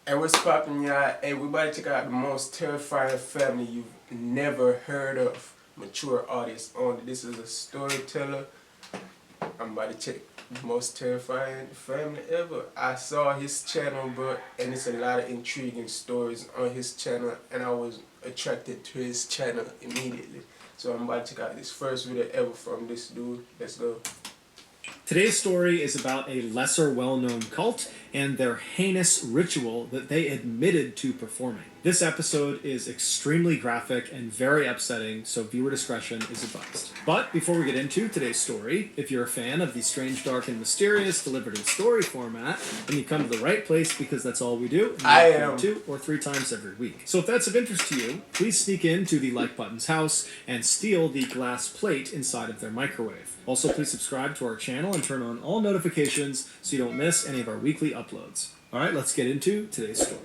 Hey, what's poppin', y'all? Hey, we about to check out the most terrifying family you've never heard of. Mature audience only. This is a storyteller. I'm about to check the most terrifying family ever. I saw his channel, bro, and it's a lot of intriguing stories on his channel, and I was attracted to his channel immediately. So I'm about to check out this first video ever from this dude. Let's go. Today's story is about a lesser well-known cult and their heinous ritual that they admitted to performing. This episode is extremely graphic and very upsetting, so viewer discretion is advised. But before we get into today's story, if you're a fan of the strange, dark, and mysterious delivered in story format, then you come to the right place because that's all we do. I am 2 or 3 times every week. So if that's of interest to you, please sneak into the like button's house and steal the glass plate inside of their microwave. Also, please subscribe to our channel and turn on all notifications so you don't miss any of our weekly uploads. Alright, let's get into today's story.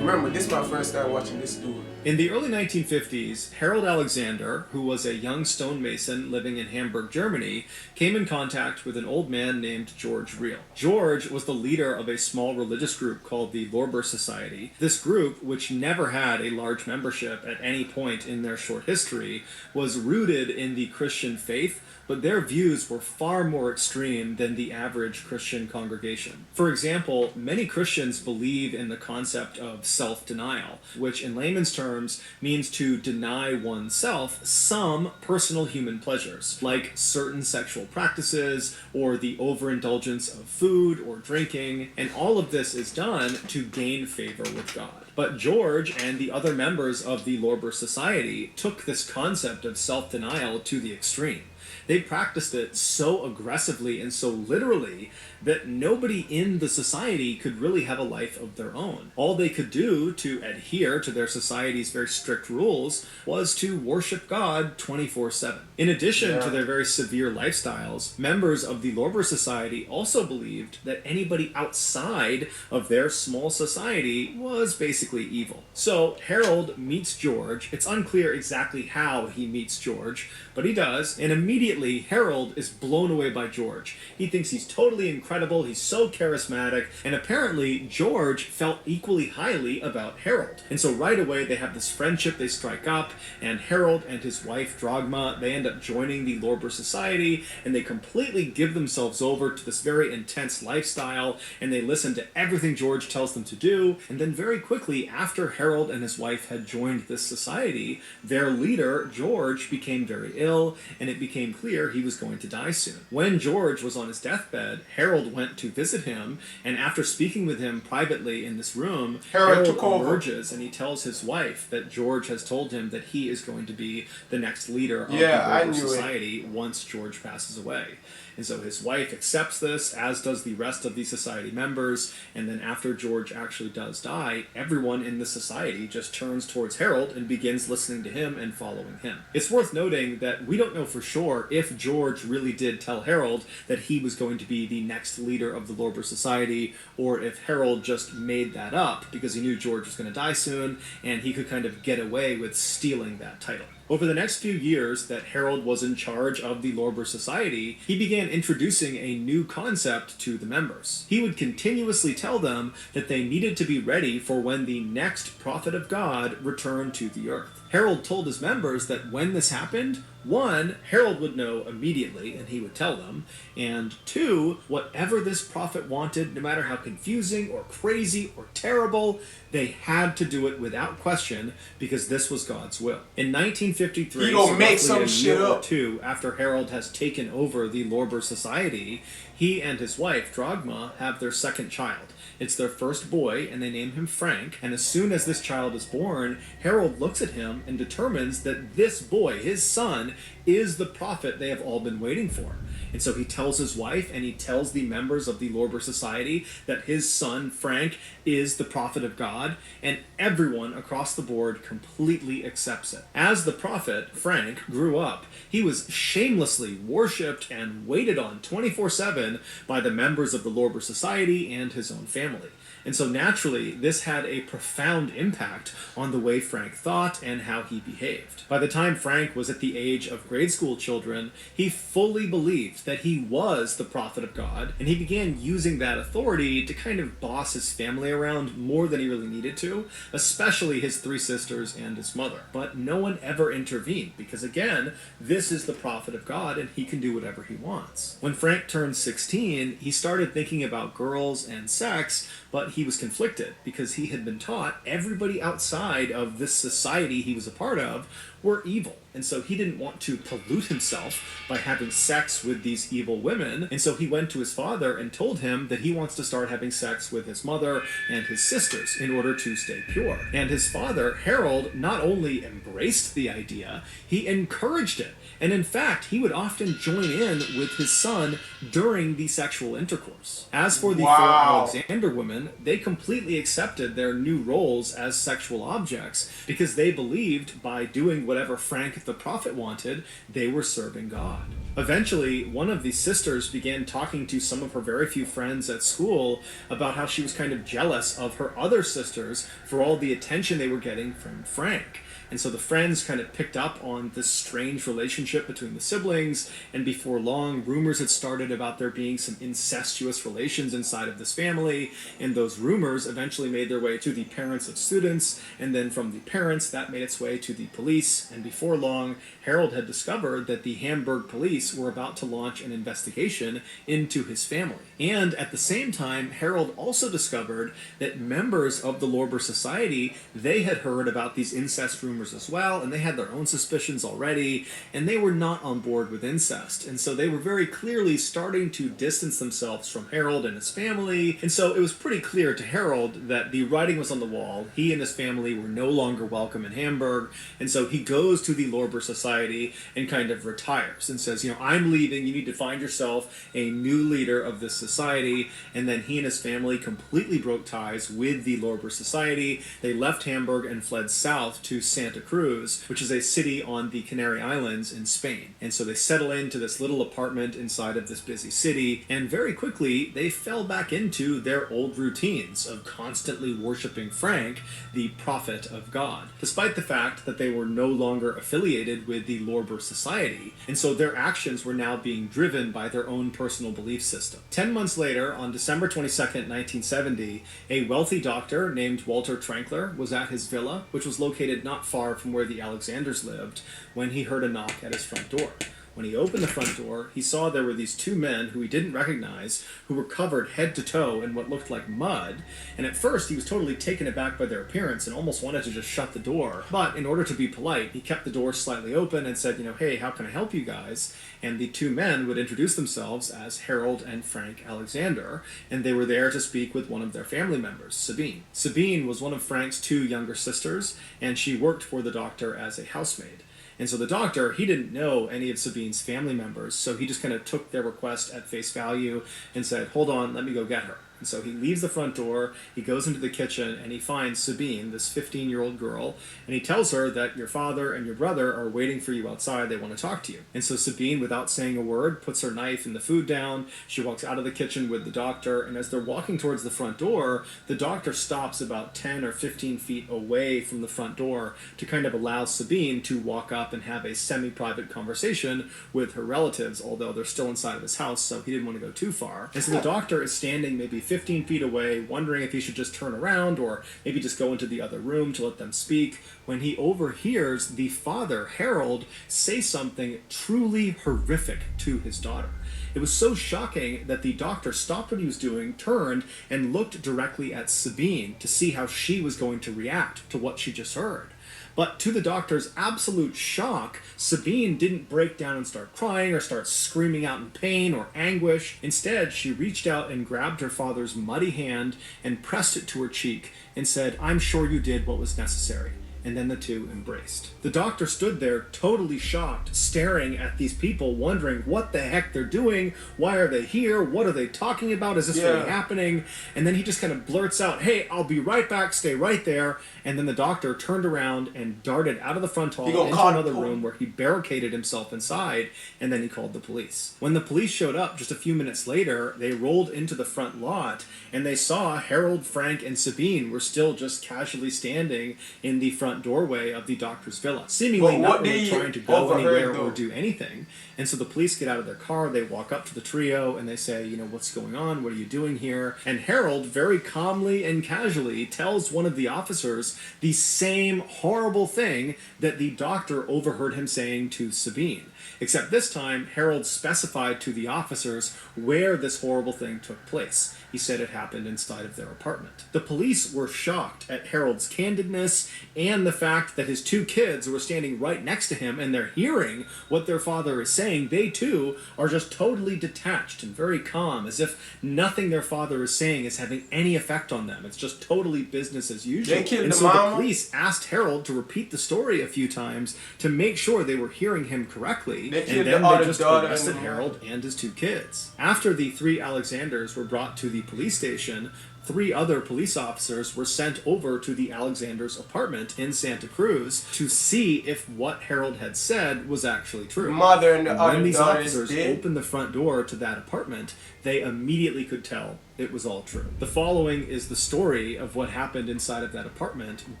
Remember, this is my first time watching this dude. In the early 1950s, Harold Alexander, who was a young stonemason living in Hamburg, Germany, came in contact with an old man named George Reel. George was the leader of a small religious group called the Lorber Society. This group, which never had a large membership at any point in their short history, was rooted in the Christian faith, but their views were far more extreme than the average Christian congregation. For example, many Christians believe in the concept of self-denial, which in layman's terms means to deny oneself some personal human pleasures, like certain sexual practices or the overindulgence of food or drinking, and all of this is done to gain favor with God. But George and the other members of the Lorber Society took this concept of self-denial to the extreme. They practiced it so aggressively and so literally that nobody in the society could really have a life of their own. All they could do to adhere to their society's very strict rules was to worship God 24/7. In addition to their very severe lifestyles, members of the Lorber Society also believed that anybody outside of their small society was basically evil. So Harold meets George. It's unclear exactly how he meets George, but he does, and immediately Harold is blown away by George. He thinks he's totally incredible, he's so charismatic, and apparently George felt equally highly about Harold. And so right away they have this friendship, they strike up, and Harold and his wife Dragma, they end up joining the Lorber Society, and they completely give themselves over to this very intense lifestyle, and they listen to everything George tells them to do. And then very quickly after Harold and his wife had joined this society, their leader, George, became very ill, and it became clear he was going to die soon. When George was on his deathbed, Harold went to visit him, and after speaking with him privately in this room, Harold emerges and he tells his wife that George has told him that he is going to be the next leader of the Lorber Society once George passes away. And so his wife accepts this, as does the rest of the society members, and then after George actually does die, everyone in the society just turns towards Harold and begins listening to him and following him. It's worth noting that we don't know for sure if George really did tell Harold that he was going to be the next leader of the Lorber Society, or if Harold just made that up because he knew George was going to die soon, and he could kind of get away with stealing that title. Over the next few years that Harold was in charge of the Lorber Society, he began introducing a new concept to the members. He would continuously tell them that they needed to be ready for when the next prophet of God returned to the earth. Harold told his members that when this happened, 1, Harold would know immediately, and he would tell them, and 2, whatever this prophet wanted, no matter how confusing or crazy or terrible, they had to do it without question, because this was God's will. In 1953, he gonna make some shit up. 2 after Harold has taken over the Lorber Society, he and his wife, Dragma, have their second child. It's their first boy, and they name him Frank, and as soon as this child is born, Harold looks at him and determines that this boy, his son, is the prophet they have all been waiting for. And so he tells his wife and he tells the members of the Lorber Society that his son, Frank, is the prophet of God, and everyone across the board completely accepts it. As the prophet, Frank, grew up, he was shamelessly worshipped and waited on 24/7 by the members of the Lorber Society and his own family. And so naturally, this had a profound impact on the way Frank thought and how he behaved. By the time Frank was at the age of grade school children, he fully believed that he was the prophet of God, and he began using that authority to kind of boss his family around more than he really needed to, especially his three sisters and his mother. But no one ever intervened because, again, this is the prophet of God and he can do whatever he wants. When Frank turned 16, he started thinking about girls and sex, but he was conflicted because he had been taught everybody outside of this society he was a part of were evil. And so he didn't want to pollute himself by having sex with these evil women. And so he went to his father and told him that he wants to start having sex with his mother and his sisters in order to stay pure. And his father, Harold, not only embraced the idea, he encouraged it. And in fact, he would often join in with his son during the sexual intercourse. As for the four Alexander women, they completely accepted their new roles as sexual objects because they believed by doing whatever Frank the prophet wanted, they were serving God. Eventually, one of the sisters began talking to some of her very few friends at school about how she was kind of jealous of her other sisters for all the attention they were getting from Frank. And so the friends kind of picked up on this strange relationship between the siblings, and before long, rumors had started about there being some incestuous relations inside of this family, and those rumors eventually made their way to the parents of students, and then from the parents, that made its way to the police, and before long, Harold had discovered that the Hamburg police were about to launch an investigation into his family. And at the same time, Harold also discovered that members of the Lorber Society, they had heard about these incest rumors as well, and they had their own suspicions already, and they were not on board with incest. And so they were very clearly starting to distance themselves from Harold and his family. And so it was pretty clear to Harold that the writing was on the wall. He and his family were no longer welcome in Hamburg. And so he goes to the Lorber Society and kind of retires and says, I'm leaving. You need to find yourself a new leader of this society. And then he and his family completely broke ties with the Lorber Society. They left Hamburg and fled south to Santa Cruz, which is a city on the Canary Islands in Spain. And so they settle into this little apartment inside of this busy city, and very quickly they fell back into their old routines of constantly worshiping Frank, the prophet of God, despite the fact that they were no longer affiliated with the Lorber Society, and so their actions were now being driven by their own personal belief system. 10 months later, on December 22nd, 1970, a wealthy doctor named Walter Trankler was at his villa, which was located not far from where the Alexanders lived, when he heard a knock at his front door. When he opened the front door, he saw there were these two men who he didn't recognize, who were covered head to toe in what looked like mud, and at first he was totally taken aback by their appearance and almost wanted to just shut the door. But in order to be polite, he kept the door slightly open and said, hey, how can I help you guys? And the two men would introduce themselves as Harold and Frank Alexander, and they were there to speak with one of their family members, Sabine. Sabine was one of Frank's two younger sisters, and she worked for the doctor as a housemaid. And so the doctor, he didn't know any of Sabine's family members, so he just kind of took their request at face value and said, hold on, let me go get her. And so he leaves the front door, he goes into the kitchen, and he finds Sabine, this 15-year-old girl, and he tells her that your father and your brother are waiting for you outside, they want to talk to you. And so Sabine, without saying a word, puts her knife and the food down, she walks out of the kitchen with the doctor, and as they're walking towards the front door, the doctor stops about 10 or 15 feet away from the front door to kind of allow Sabine to walk up and have a semi-private conversation with her relatives, although they're still inside of his house, so he didn't want to go too far. And so the doctor is standing maybe 15 feet away, wondering if he should just turn around or maybe just go into the other room to let them speak, when he overhears the father, Harold, say something truly horrific to his daughter. It was so shocking that the doctor stopped what he was doing, turned, and looked directly at Sabine to see how she was going to react to what she just heard. But to the doctor's absolute shock, Sabine didn't break down and start crying or start screaming out in pain or anguish. Instead, she reached out and grabbed her father's muddy hand and pressed it to her cheek and said, I'm sure you did what was necessary. and then the two embraced. The doctor stood there totally shocked, staring at these people, wondering what the heck they're doing, why are they here, what are they talking about, is this really happening? And then he just kind of blurts out, hey, I'll be right back, stay right there. And then the doctor turned around and darted out of the front hall into another room where he barricaded himself inside, and then he called the police. When the police showed up just a few minutes later, they rolled into the front lot, and they saw Harold, Frank, and Sabine were still just casually standing in the front doorway of the doctor's villa, seemingly not really trying to go anywhere or do anything. And so the police get out of their car, they walk up to the trio, and they say, you know, what's going on? What are you doing here? And Harold, very calmly and casually, tells one of the officers the same horrible thing that the doctor overheard him saying to Sabine. Except this time, Harold specified to the officers where this horrible thing took place. He said it happened inside of their apartment. The police were shocked at Harold's candidness and the fact that his two kids were standing right next to him and they're hearing what their father is saying. They too are just totally detached and very calm, as if nothing their father is saying is having any effect on them. It's just totally business as usual. And so the police asked Harold to repeat the story a few times to make sure they were hearing him correctly, and then they just arrested Harold and his two kids. After the three Alexanders were brought to the police station, 3 other police officers were sent over to the Alexanders' apartment in Santa Cruz to see if what Harold had said was actually true. When these officers opened the front door to that apartment, they immediately could tell it was all true. The following is the story of what happened inside of that apartment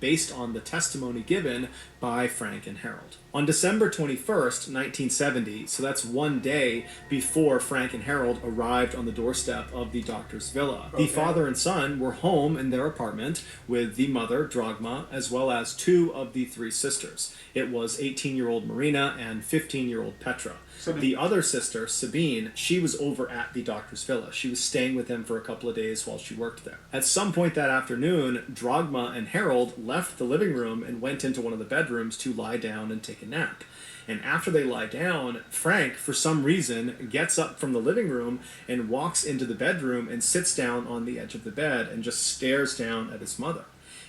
based on the testimony given by Frank and Harold. On December 21st, 1970, so that's one day before Frank and Harold arrived on the doorstep of the doctor's villa, the father and son were home in their apartment with the mother, Dragma, as well as 2 of the 3 sisters. It was 18-year-old Marina and 15-year-old Petra. The other sister, Sabine, she was over at the doctor's villa. She was staying with him for a couple of days while she worked there. At some point that afternoon, Dragma and Harold left the living room and went into one of the bedrooms to lie down and take a nap. And after they lie down, Frank, for some reason, gets up from the living room and walks into the bedroom and sits down on the edge of the bed and just stares down at his mother.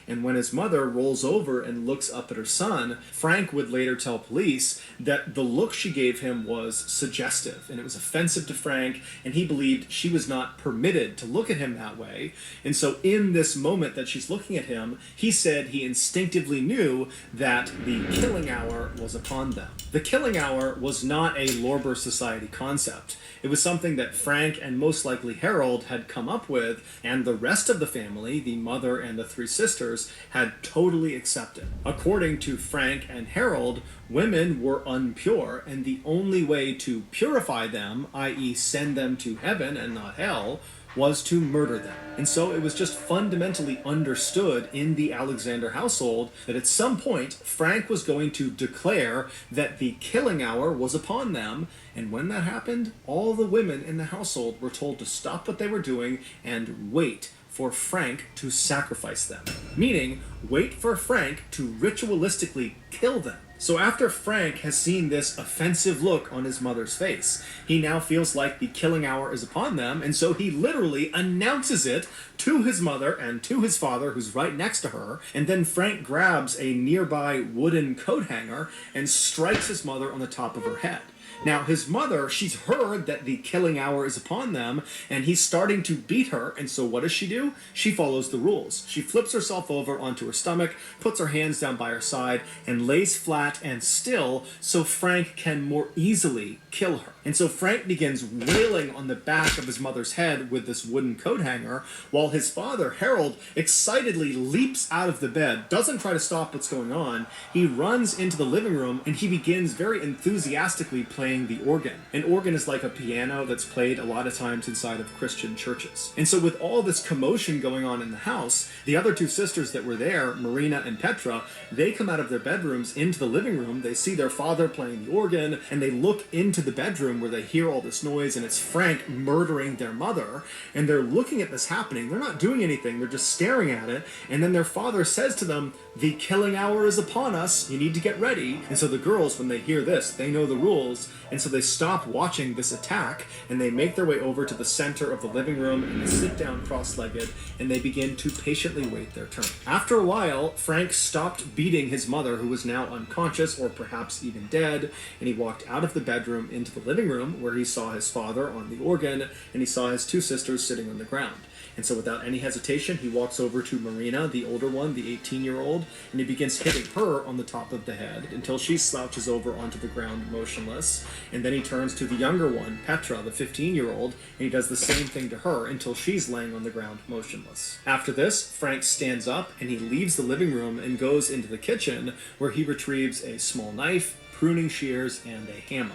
And when his mother rolls over and looks up at her son, Frank would later tell police that the look she gave him was suggestive, and it was offensive to Frank, and he believed she was not permitted to look at him that way. And so in this moment that she's looking at him, he said he instinctively knew that the killing hour was upon them. The killing hour was not a Lorber Society concept. It was something that Frank and most likely Harold had come up with, and the rest of the family, the mother and the 3 sisters, had totally accepted. According to Frank and Harold, women were impure, and the only way to purify them, i.e. send them to heaven and not hell, was to murder them. And so it was just fundamentally understood in the Alexander household that at some point Frank was going to declare that the killing hour was upon them, and when that happened, all the women in the household were told to stop what they were doing and wait for Frank to sacrifice them. Meaning, wait for Frank to ritualistically kill them. So after Frank has seen this offensive look on his mother's face, he now feels like the killing hour is upon them, and so he literally announces it to his mother and to his father, who's right next to her, and then Frank grabs a nearby wooden coat hanger and strikes his mother on the top of her head. Now, his mother, she's heard that the killing hour is upon them, and he's starting to beat her, and so what does she do? She follows the rules. She flips herself over onto her stomach, puts her hands down by her side, and lays flat and still so Frank can more easily kill her. And so Frank begins wailing on the back of his mother's head with this wooden coat hanger, while his father, Harold, excitedly leaps out of the bed, doesn't try to stop what's going on. He runs into the living room, and he begins very enthusiastically playing the organ. An organ is like a piano that's played a lot of times inside of Christian churches. And so with all this commotion going on in the house, the other 2 sisters that were there, Marina and Petra, they come out of their bedrooms into the living room, they see their father playing the organ, and they look into the bedroom where they hear all this noise, and it's Frank murdering their mother, and they're looking at this happening. They're not doing anything, they're just staring at it, and then their father says to them, "The killing hour is upon us, you need to get ready." And so the girls, when they hear this, they know the rules, sisters, and so they stop watching this attack, and they make their way over to the center of the living room, and they sit down cross-legged, and they begin to patiently wait their turn. After a while, Frank stopped beating his mother, who was now unconscious or perhaps even dead, and he walked out of the bedroom into the living room, where he saw his father on the organ, and he saw his two sisters sitting on the ground. And so without any hesitation, he walks over to Marina, the older one, the 18-year-old, and he begins hitting her on the top of the head until she slouches over onto the ground motionless. And then he turns to the younger one, Petra, the 15-year-old, and he does the same thing to her until she's laying on the ground motionless. After this, Frank stands up and he leaves the living room and goes into the kitchen, where he retrieves a small knife, pruning shears, and a hammer.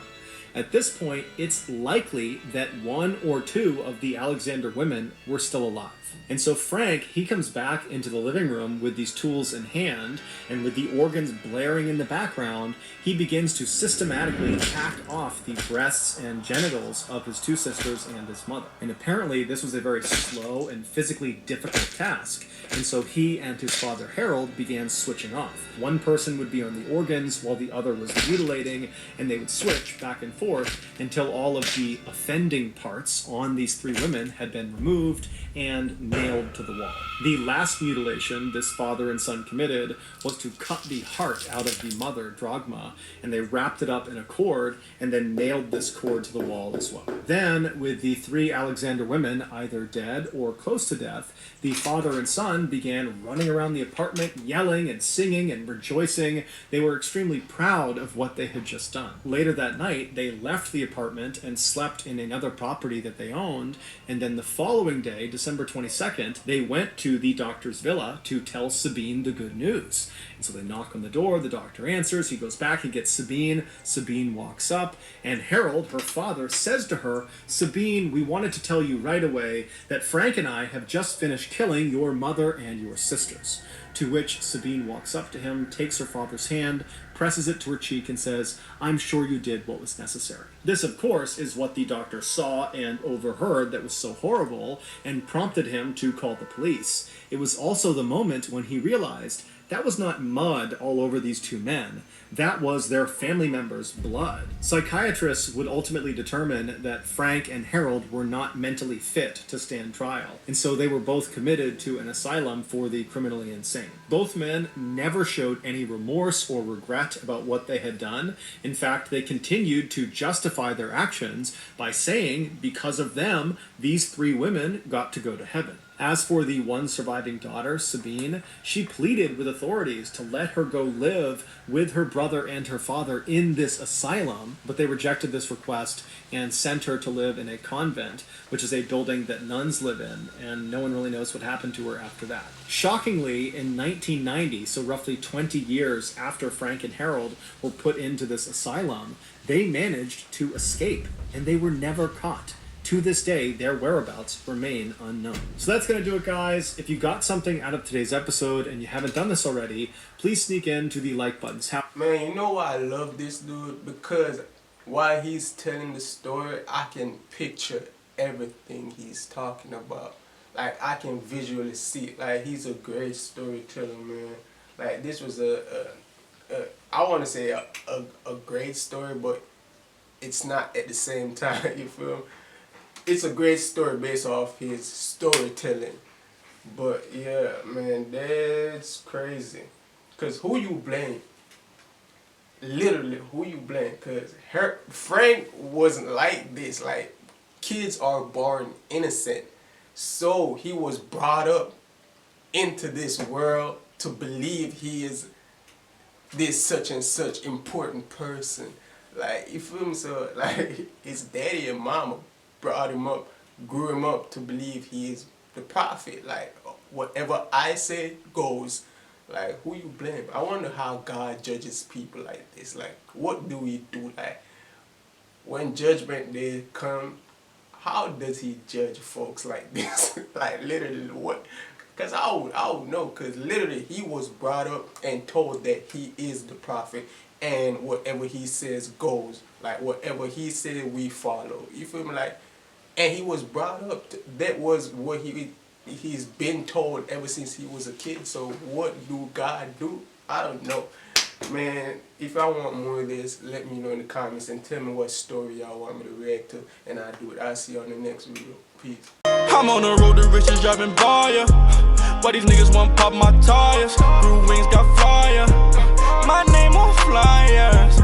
At this point, it's likely that one or two of the Alexander women were still alive. And so Frank, he comes back into the living room with these tools in hand, and with the organs blaring in the background, he begins to systematically hack off the breasts and genitals of his two sisters and his mother. And apparently this was a very slow and physically difficult task, and so he and his father Harold began switching off. One person would be on the organs while the other was mutilating, and they would switch back and forth until all of the offending parts on these three women had been removed and nailed to the wall. The last mutilation this father and son committed was to cut the heart out of the mother, Dragma, and they wrapped it up in a cord and then nailed this cord to the wall as well. Then, with the three Alexander women either dead or close to death, the father and son began running around the apartment, yelling and singing and rejoicing. They were extremely proud of what they had just done. Later that night, they left the apartment and slept in another property that they owned, and then the following day, December 22nd, they went to the doctor's villa to tell Sabine the good news. And so they knock on the door, the doctor answers, he goes back, he gets Sabine, Sabine walks up, and Harold, her father, says to her, "Sabine, we wanted to tell you right away that Frank and I have just finished killing your mother and your sisters." To which Sabine walks up to him, takes her father's hand, presses it to her cheek, and says, "I'm sure you did what was necessary." This, of course, is what the doctor saw and overheard that was so horrible, and prompted him to call the police. It was also the moment when he realized that was not mud all over these two men. That was their family members' blood. Psychiatrists would ultimately determine that Frank and Harold were not mentally fit to stand trial, and so they were both committed to an asylum for the criminally insane. Both men never showed any remorse or regret about what they had done. In fact, they continued to justify their actions by saying, because of them, these three women got to go to heaven. As for the one surviving daughter, Sabine, she pleaded with authorities to let her go live with her brother and her father in this asylum, but they rejected this request and sent her to live in a convent, which is a building that nuns live in, and no one really knows what happened to her after that. Shockingly, in 1990, so roughly 20 years after Frank and Harold were put into this asylum, they managed to escape, and they were never caught. To this day, their whereabouts remain unknown. So that's going to do it, guys. If you got something out of today's episode and you haven't done this already, please sneak into the like buttons. Man, you know why I love this dude? Because while he's telling the story, I can picture everything he's talking about. Like, I can visually see it. Like, he's a great storyteller, man. Like, this was I want to say a great story, but it's not at the same time, you feel me? It's a great story based off his storytelling. But yeah, man, that's crazy. Because who you blame? Literally, who you blame? Because Frank wasn't like this. Like, kids are born innocent. So he was brought up into this world to believe he is this such and such important person. Like, you feel me? So, like, his daddy and mama brought him up, grew him up to believe he is the prophet. Like, whatever I say goes. Like, who you blame? I wonder how God judges people like this. Like, what do we do? Like, when judgment day come, how does he judge folks like this? Like, literally, what? Because I would know. Because literally, he was brought up and told that he is the prophet. And whatever he says goes. Like, whatever he said, we follow. You feel me? Like, and he was brought up. That was what he's been told ever since he was a kid. So what do God do? I don't know. Man, if y'all want more of this, let me know in the comments and tell me what story y'all want me to react to, and I'll do it. I'll see you on the next video. Peace. I'm on the road to riches, driving by ya. Why these niggas want pop my tires? Blue wings got fire. My name on flyers.